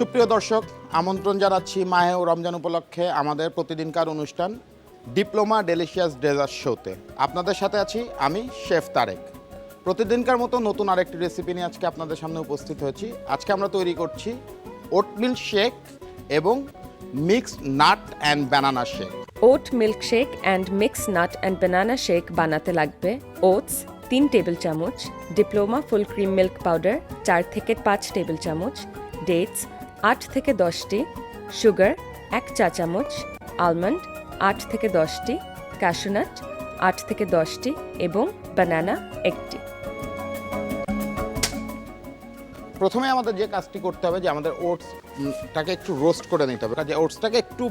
সুপ্রিয় দর্শক, আমন্ত্রণ জানাচ্ছি মাহে ও রমজান উপলক্ষে আমাদের প্রতিদিনকার অনুষ্ঠান ডিপ্লোমা ডেলিশিয়াস ডেজার্ট শোতে। আপনাদের সাথে আছি আমি শেফ তারেক। প্রতিদিনকার মতো নতুন আরেকটি রেসিপি নিয়ে আজকে আপনাদের সামনে উপস্থিত হয়েছি। আজকে আমরা তৈরি করছি ওটমিল শেক এবং mixed nut and banana shake. Oat milk shake and mix nut and banana shake বানাতে লাগবে ওটস 3 টেবিল চামচ, Diploma full cream milk powder 4 থেকে 5 টেবিল চামচ, ডেটস 8 থেকে 10টি, সুগার 1 চা চামচ, আলমন্ড 8 থেকে 10টি, ক্যাশনাট 8 থেকে 10টি এবং বানানা 1টি। প্রথমে আমাদের যে কাজটি করতে হবে যে আমাদের ওটসটাকে একটু রোস্ট করে নিতে হবে। যে ওটসটাকে একটু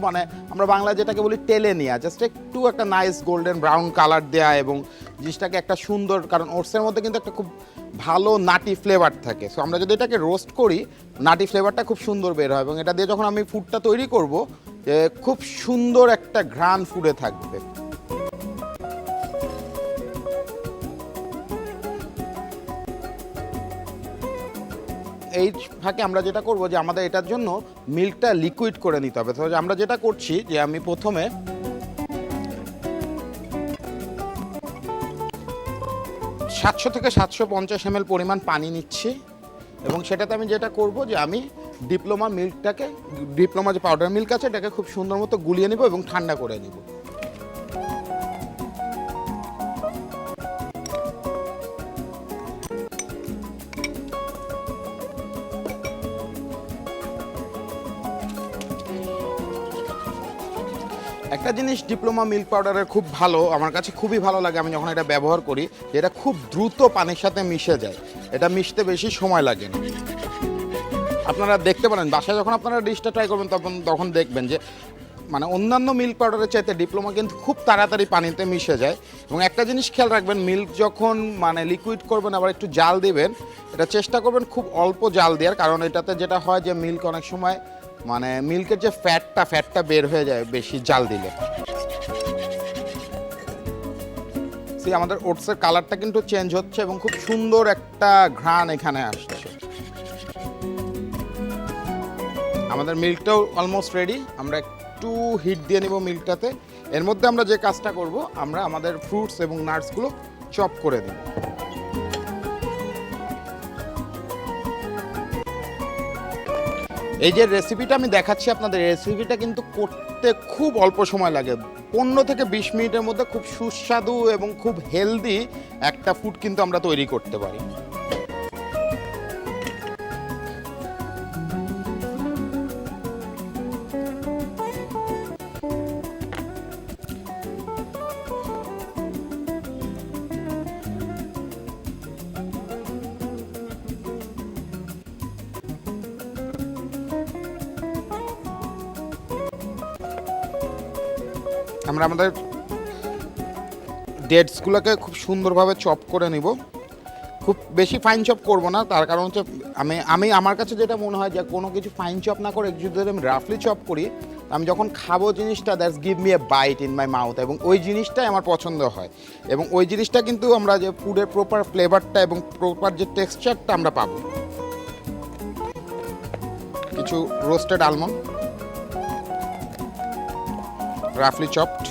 আমরা বাংলায় যেটাকে বলি তেলে নেওয়া, জাস্ট একটু একটা নাইস গোল্ডেন ব্রাউন কালার দেওয়া এবং জিনিসটাকে একটা সুন্দর, কারণ ওটসের মধ্যে কিন্তু একটা খুব ভালো নাটি ফ্লেভার থাকে। সো আমরা যদি এটাকে রোস্ট করি নাটি ফ্লেভারটা খুব সুন্দর বের হয় এবং এটা দিয়ে যখন আমি ফুডটা তৈরি করব খুব সুন্দর একটা ঘ্রাণ ফুডে থাকবে। এই ফাঁকে আমরা যেটা করব যে আমাদের এটার জন্য মিল্কটা লিকুইড করে নিতে হবে। তো আমরা যেটা করছি যে আমি প্রথমে সাতশো থেকে 750 ml পরিমাণ পানি নিচ্ছি এবং সেটাতে আমি যেটা করব যে আমি ডিপ্লোমা যে পাউডার মিল্ক আছে এটাকে খুব সুন্দর মতো গুলিয়ে নিব এবং ঠান্ডা করে নিব। একটা জিনিস ডিপ্লোমা মিল্ক পাউডারের খুব ভালো, আমার কাছে খুবই ভালো লাগে আমি যখন এটা ব্যবহার করি, এটা খুব দ্রুত পানির সাথে মিশে যায়, এটা মিশতে বেশি সময় লাগে না। আপনারা দেখতে পারেন বাসায় যখন আপনারা ডিশটা ট্রাই করবেন তখন দেখবেন যে অন্যান্য মিল্ক পাউডারের চাইতে ডিপ্লোমা কিন্তু খুব তাড়াতাড়ি পানিতে মিশে যায়। এবং একটা জিনিস খেয়াল রাখবেন, মিল্ক যখন লিকুইড করবেন আবার একটু জাল দিবেন, এটা চেষ্টা করবেন খুব অল্প জাল দেওয়ার, কারণ এটাতে যেটা হয় যে মিল্ক অনেক সময় মিল্কের যে ফ্যাটটা বের হয়ে যায় বেশি জাল দিলে। আমাদের ওটসের কালারটা কিন্তু চেঞ্জ হচ্ছে এবং খুব সুন্দর একটা ঘ্রাণ এখানে আসছে। আমাদের মিল্কটাও অলমোস্ট রেডি। আমরা একটু হিট দিয়ে নিব মিল্কটাতে। এর মধ্যে আমরা যে কাজটা করব, আমরা আমাদের ফ্রুটস এবং নাটসগুলো চপ করে দিব। এই যে রেসিপিটা আমি দেখাচ্ছি আপনাদের, রেসিপিটা কিন্তু করতে খুব অল্প সময় লাগে। 15 থেকে 20 মিনিটের মধ্যে খুব সুস্বাদু এবং খুব হেলদি একটা ফুড কিন্তু আমরা তৈরি করতে পারি। আমরা আমাদের ডেটসগুলোকে খুব সুন্দরভাবে চপ করে নিব। খুব বেশি ফাইন চপ করব না, তার কারণ হচ্ছে আমার কাছে যেটা মনে হয় যে কোনো কিছু ফাইন চপ না করে যদি আমি রাফলি চপ করি, আমি যখন খাবো জিনিসটা that's give me a bite in my mouth, এবং ওই জিনিসটাই আমার পছন্দ হয়। এবং ওই জিনিসটা কিন্তু আমরা যে ফুডের প্রপার ফ্লেভারটা এবং প্রপার যে টেক্সচারটা আমরা পাবো। কিছু রোস্টেড আলমন্ড রাফলি চপড,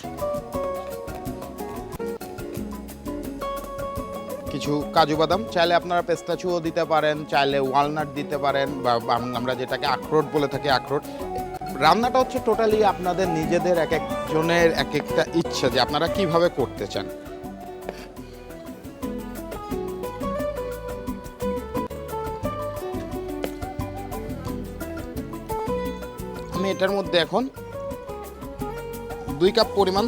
কিছু কাজু বাদাম, চাইলে আপনারা পেস্তাচুও দিতে পারেন, চাইলে ওয়ালনাট দিতে পারেন, বা আমরা যেটাকে আখরোট বলে থাকি আখরোট। রান্নাটা হচ্ছে টোটালি আপনাদের নিজেদের এক একজনের এক একটা ইচ্ছা যে আপনারা কিভাবে করতে চান। আমি এটার মধ্যে এখন 2 কাপ পরিমাণ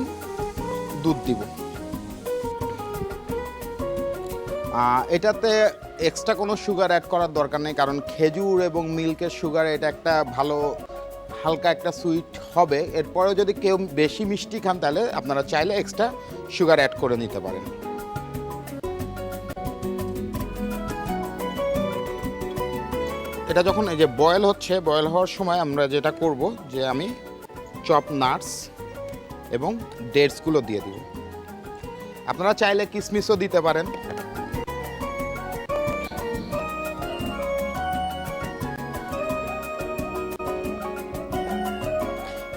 দুধ দিব। এটাতে এক্সট্রা কোনো সুগার অ্যাড করার দরকার নেই, কারণ খেজুর এবং মিল্কের সুগার এটা একটা ভালো হালকা একটা সুইট হবে। এরপরেও যদি কেউ বেশি মিষ্টি খান তাহলে আপনারা চাইলে এক্সট্রা সুগার অ্যাড করে নিতে পারেন। এটা যখন এই যে বয়েল হওয়ার সময় আমরা যেটা করব যে আমি চপ নাটস এবং ডেটসগুলো দিয়ে দিব। আপনারা চাইলে কিশমিশও দিতে পারেন।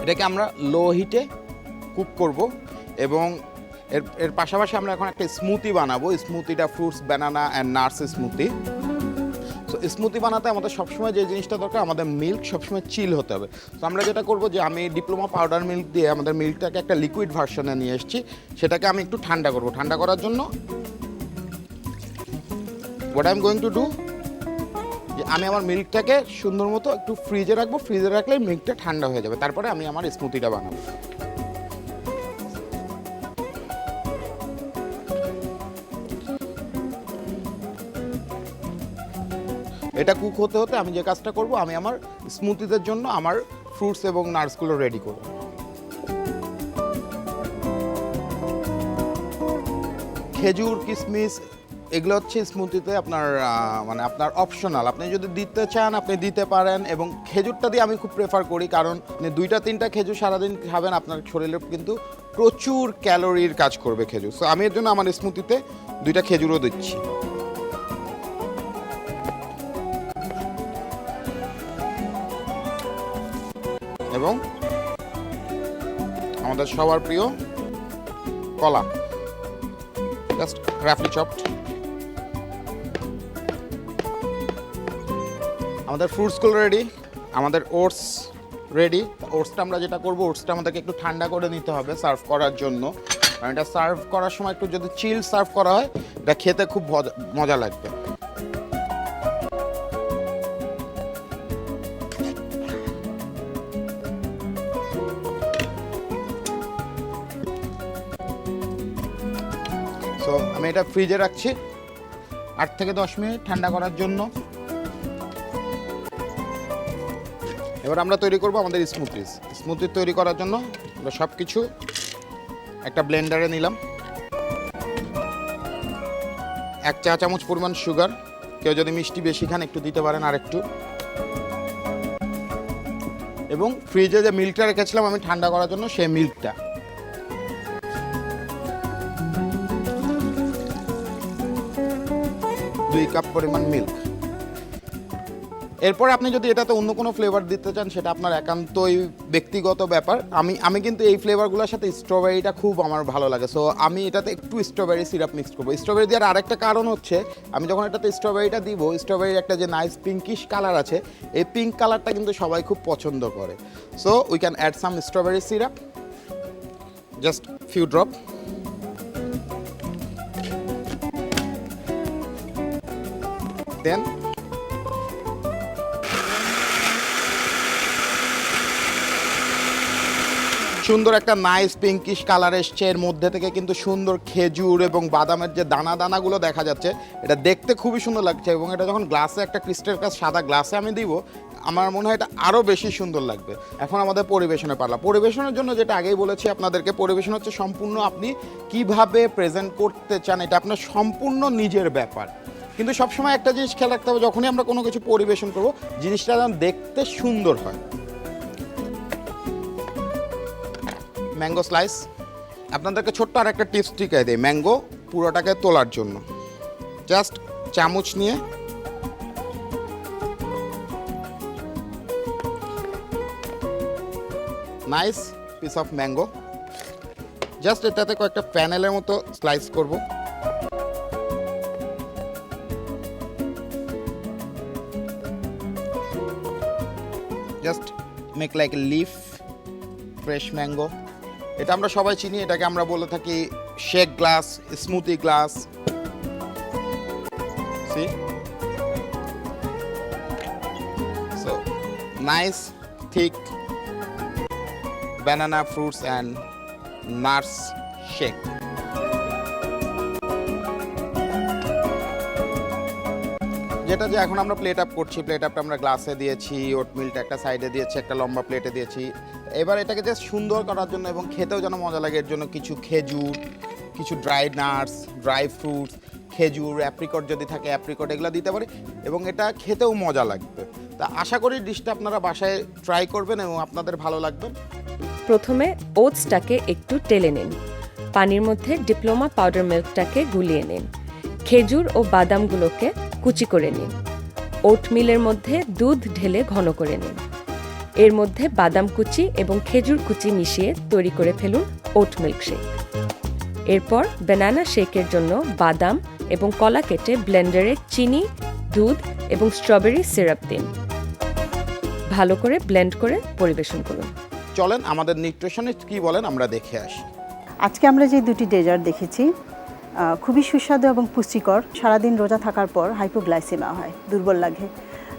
এটাকে আমরা লো হিটে কুক করব এবং এর পাশাপাশি আমরা এখন একটা স্মুদি বানাবো। স্মুদিটা fruits, banana and nuts smoothie. So smoothie বানাতে আমাদের সবসময় যে জিনিসটা দরকার, আমাদের মিল্ক সবসময় চিল হতে হবে। তো আমরা যেটা করব যে আমি ডিপ্লোমা পাউডার মিল্ক দিয়ে আমাদের মিল্কটাকে একটা লিকুইড ভার্সনে নিয়ে এসেছি, সেটাকে আমি একটু ঠান্ডা করব। ঠান্ডা করার জন্য what I am going to do, যে আমি আমার মিল্কটাকে সুন্দর মতো একটু ফ্রিজে রাখবো। ফ্রিজে রাখলে মিল্কটা ঠান্ডা হয়ে যাবে, তারপরে আমি আমার স্মুদিটা বানাবো। এটা কুক হতে হতে আমি যে কাজটা করব, আমি আমার স্মুদিদের জন্য আমার ফ্রুটস এবং নাটসগুলো রেডি করব। খেজুর, কিশমিশ এগুলো হচ্ছে স্মুদিতে আপনার মানে আপনার অপশনাল। আপনি যদি দিতে চান আপনি দিতে পারেন, এবং খেজুরটা দিয়ে আমি খুব প্রেফার করি, কারণ 2-3টা খেজুর সারাদিন খাবেন, আপনার শরীরে কিন্তু প্রচুর ক্যালোরির কাজ করবে খেজুর। সো আমি এর জন্য আমার স্মুদিতে 2টা খেজুরও দিচ্ছি। এবং আমাদের সবার প্রিয় কলা, জাস্ট রাফলি চপড। আমাদের ফ্রুটসগুলো রেডি, আমাদের ওটস রেডি। ওটসটা আমরা যেটা করবো, ওটসটা আমাদেরকে একটু ঠান্ডা করে নিতে হবে সার্ভ করার জন্য, কারণ এটা সার্ভ করার সময় একটু যদি চিল সার্ভ করা হয়, এটা খেতে খুব মজা লাগবে। সো আমি এটা ফ্রিজে রাখছি 8 থেকে 10 মিনিট ঠান্ডা করার জন্য। এবার আমরা তৈরি করব আমাদের স্মুদি তৈরি করার জন্য আমরা সব কিছু একটা ব্লেন্ডারে নিলাম। 1 চা চামচ পরিমাণ সুগার, কেউ যদি মিষ্টি বেশি খান একটু দিতে পারেন আর একটু। এবং ফ্রিজে যে মিল্কটা রেখেছিলাম আমি ঠান্ডা করার জন্য, সেই মিল্কটা। দুই কাপ পরিমাণ মিল্ক। এরপরে আপনি যদি এটাতে অন্য কোনো ফ্লেভার দিতে চান, সেটা আপনার একান্তই ব্যক্তিগত ব্যাপার। আমি কিন্তু এই ফ্লেভারগুলোর সাথে স্ট্রবেরিটা খুব আমার ভালো লাগে, সো আমি এটাতে একটু স্ট্রবেরি সিরাপ মিক্স করবো। স্ট্রবেরি দেওয়ার আরেকটা কারণ হচ্ছে, আমি যখন এটাতে স্ট্রবেরিটা দিব, স্ট্রবেরির একটা যে নাইস পিঙ্কিশ কালার আছে, এই পিঙ্ক কালারটা কিন্তু সবাই খুব পছন্দ করে। So we can add some strawberry syrup, just few drop. Then সুন্দর একটা নাইস পিঙ্কিশ কালার এসছে, এর মধ্যে থেকে কিন্তু সুন্দর খেজুর এবং বাদামের যে দানাগুলো দেখা যাচ্ছে, এটা দেখতে খুবই সুন্দর লাগছে। এবং এটা যখন গ্লাসে, একটা ক্রিস্টাল গ্লাস সাদা গ্লাসে আমি দিব, আমার মনে হয় এটা আরও বেশি সুন্দর লাগবে। এখন আমাদের পরিবেশনে পারলাম। পরিবেশনের জন্য যেটা আগেই বলেছি আপনাদেরকে, পরিবেশন হচ্ছে সম্পূর্ণ আপনি কিভাবে প্রেজেন্ট করতে চান, এটা আপনার সম্পূর্ণ নিজের ব্যাপার। কিন্তু সবসময় একটা জিনিস খেয়াল রাখতে হবে, যখনই আমরা কোনো কিছু পরিবেশন করব, জিনিসটা যেন দেখতে সুন্দর হয়। ম্যাঙ্গো স্লাইস, আপনাদেরকে ছোট্ট আর একটা টিপস টিকাই দেয় ম্যাঙ্গো পুরোটাকে তোলার জন্য। জাস্ট চামচ নিয়ে nice piece of mango, just এটাতে কয়েকটা প্যানেলের মতো স্লাইস করব। Just make like a leaf fresh mango. এটা আমরা সবাই চিনি, এটাকে আমরা বলে থাকি shake glass, smoothie glass. See so nice thick banana fruits and nuts shake. যেটা যে এখন আমরা প্লেট আপ করছি, প্লেট আপটা আমরা গ্লাসে দিয়েছি, ওটমিলটা একটা সাইডে দিয়েছি, একটা লম্বা প্লেটে দিয়েছি। এবার এটাকে জাস্ট সুন্দর করার জন্য এবং খেতেও যেন মজা লাগে, এর জন্য কিছু খেজুর, কিছু ড্রাই নাটস, ড্রাই ফ্রুটস, খেজুর, অ্যাপ্রিকট যদি থাকে অ্যাপ্রিকট, এগুলো দিতে পারি এবং এটা খেতেও মজা লাগবে। তা আশা করি ডিশটা আপনারা বাসায় ট্রাই করবেন এবং আপনাদের ভালো লাগবে। প্রথমে ওটসটাকে একটু টেলে নিন, পানির মধ্যে ডিপ্লোমা পাউডার মিল্কটাকে গুলিয়ে নিন, খেজুর ও বাদামগুলোকে কুচি করে নিন, ওটমিলের মধ্যে দুধ ঢেলে ঘন করে নিন, এর মধ্যে বাদাম কুচি এবং খেজুর কুচি মিশিয়ে তৈরি করে ফেলুন ওট মিল্কশেক। এরপর ব্যানানা শেকের জন্য বাদাম এবং কলা কেটে ব্লেন্ডারে চিনি, দুধ এবং স্ট্রবেরি সিরাপ দিন। ভালো করে ব্লেন্ড করে পরিবেশন করুন। চলেন আমাদের নিউট্রিশনিস্ট কি বলেন আমরা দেখে আসি। আজকে আমরা যে দুটি ডেজার্ট দেখেছি খুবই সুস্বাদু এবং পুষ্টিকর। সারাদিন রোজা থাকার পর হাইপোগ্লাইসেমিয়া হয়, দুর্বল লাগে,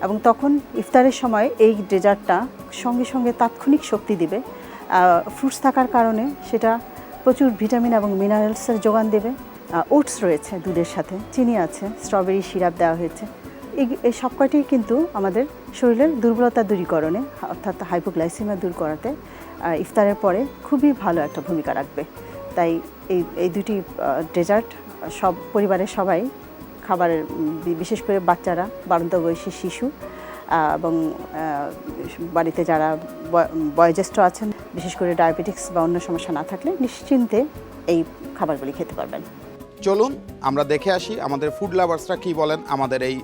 এবং তখন ইফতারের সময় এই ডেজার্টটা সঙ্গে সঙ্গে তাৎক্ষণিক শক্তি দিবে। ফ্রুটস থাকার কারণে সেটা প্রচুর ভিটামিন এবং মিনারেলসের যোগান দেবে। ওটস রয়েছে দুধের সাথে, চিনি আছে, স্ট্রবেরি সিরাপ দেওয়া হয়েছে। এই সব কয়টি কিন্তু আমাদের শরীরের দুর্বলতা দূরীকরণে অর্থাৎ হাইপোগ্লাইসেমিয়া দূর করাতে ইফতারের পরে খুবই ভালো একটা ভূমিকা রাখবে। তাই এই দুটি ডেজার্ট সব পরিবারের সবাই খাবারের, বিশেষ করে বাচ্চারা, বাড়ন্ত বয়সী শিশু এবং বাড়িতে যারা বয়োজ্যেষ্ঠ আছেন, বিশেষ করে ডায়াবেটিক্স বা অন্য সমস্যা না থাকলে নিশ্চিন্তে এই খাবারগুলি খেতে পারবেন। চলুন আমরা দেখে আসি আমাদের ফুড লাভার্সরা কি বলেন আমাদের এই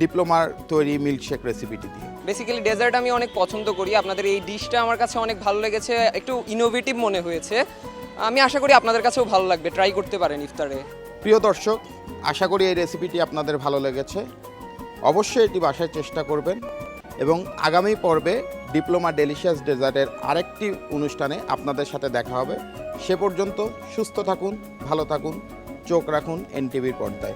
ডিপ্লোমার তৈরি মিল্কশেক রেসিপিটি দিয়ে। বেসিক্যালি ডেজার্ট আমি অনেক পছন্দ করি। আপনাদের এই ডিশটা আমার কাছে অনেক ভালো লেগেছে, একটু ইনোভেটিভ মনে হয়েছে। আমি আশা করি আপনাদের কাছেও ভালো লাগবে, ট্রাই করতে পারেন ইফতারে। প্রিয় দর্শক, আশা করি এই রেসিপিটি আপনাদের ভালো লেগেছে। অবশ্যই এটি বাসায় চেষ্টা করবেন এবং আগামী পর্বে ডিপ্লোমা ডেলিশিয়াস ডেজার্টের আরেকটি অনুষ্ঠানে আপনাদের সাথে দেখা হবে। সে পর্যন্ত সুস্থ থাকুন, ভালো থাকুন, চোখ রাখুন এনটিভির পর্দায়।